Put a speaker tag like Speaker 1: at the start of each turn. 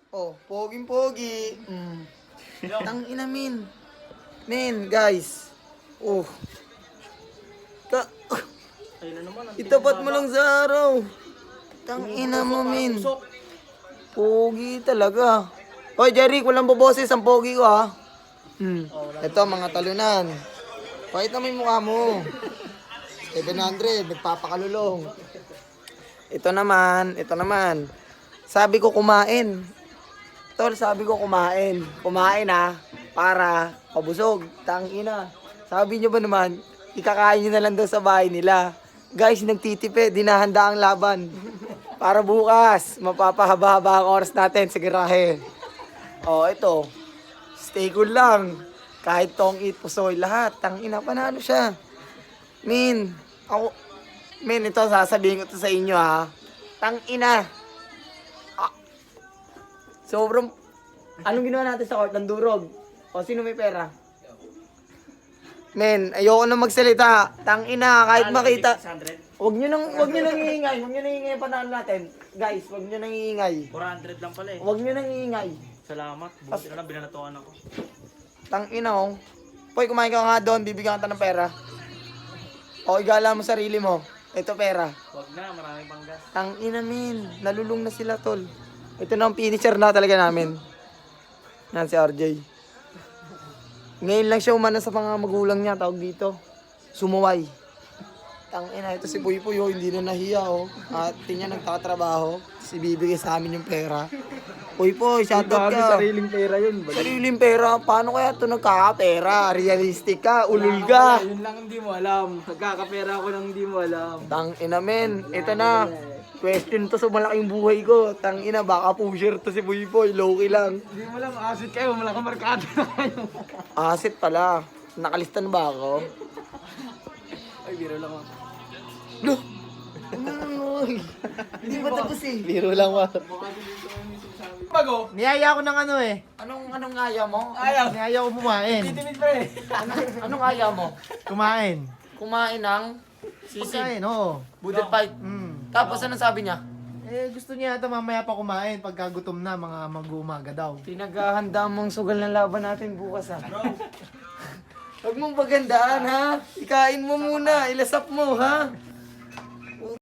Speaker 1: Oh, poging-pogi. Tang ina, min. Men, guys. Oh.
Speaker 2: Ayun na naman.
Speaker 1: Itapat mo lang sa araw. Tang ina mo, min. Pogi talaga. Hoy, Jerry, walang boboses ang pogi ko, ha? Ito, mga talunan. Pakita mo yung mukha mo. 700, nagpapakalulong. Ito naman. Sabi ko kumain. Tol, sabi ko kumain. Kumain, ha? Para pabusog. Tang ina. Sabi nyo ba naman, ikakain nyo na lang daw sa bahay nila. Guys, nagtitipid, dinahanda ang laban. Para bukas, mapapahaba-haba ang oras natin sa garahe. Oh, ito. Stay cool lang. Kahit tong eat pusoy, lahat. Tangina, panalo siya. Min, ito sasabihin ko to sa inyo, ha. Tangina. Sobrang, anong ginawa natin sa court? Nandurog. O, sino may pera? Men, ayoko na magsalita. Tangina, kahit makita.
Speaker 2: 600?
Speaker 1: Huwag nyo nang iingay. Huwag nyo nang iingay panalo natin. Guys, huwag nyo nang iingay.
Speaker 2: 400 lang pala eh.
Speaker 1: Huwag nyo nang iingay.
Speaker 2: Salamat. Buti na lang binanatuan ako.
Speaker 1: Tangina, oh. Poy, kumain ka nga doon. Bibigyan ka ng pera. O, igala mo sarili mo. Ito pera.
Speaker 2: Huwag na, maraming panggas.
Speaker 1: Tangina, min. Nalulung na sila, tol. Ito na ang finisher na talaga namin. Yan si RJ. Ngayon lang siya umano sa mga magulang niya, tawag dito. Sumuway. Tangina, ito si Puy Puy, oh, hindi na nahiya, oh. At niya nagtatrabaho, si bibigay sa amin yung pera. Puy Puy, shoutout ka.
Speaker 3: Sariling pera yun.
Speaker 1: Sariling pera, paano kaya ito nagkakapera? Realistic ka, ulul ka.
Speaker 3: Yun lang hindi mo alam. Nagkakapera ako lang hindi mo alam.
Speaker 1: Tangina, men, ito na. Question to sa malaking buhay ko. Tangina, baka pusher to si Puy Puy, low-key lang.
Speaker 3: Hindi mo alam, asset kayo. Malaking markado na kayo.
Speaker 1: Asset pala. Nakalista na ba ako?
Speaker 3: Ay, biro lang ako.
Speaker 1: No! Uy! Hindi pa tapos eh.
Speaker 3: Biro lang ako. Bago? Niyaya ko ng ano eh.
Speaker 1: Anong aya mo?
Speaker 3: Ayaw. Niyaya ko kumain. Titimid pa eh.
Speaker 1: Anong aya mo?
Speaker 3: Kumain.
Speaker 1: Kumain ng sisig.
Speaker 3: Pagkain, oo.
Speaker 1: Budget fight. Tapos anong sabi niya?
Speaker 3: Eh, gusto niya ata mamaya pa kumain pagka gutom na, mga mag-umaga daw.
Speaker 1: Pinaghahanda mong sugal na laban natin bukas ha. Huwag mong pagandaan ha. Ikain mo muna. Ilasap mo ha.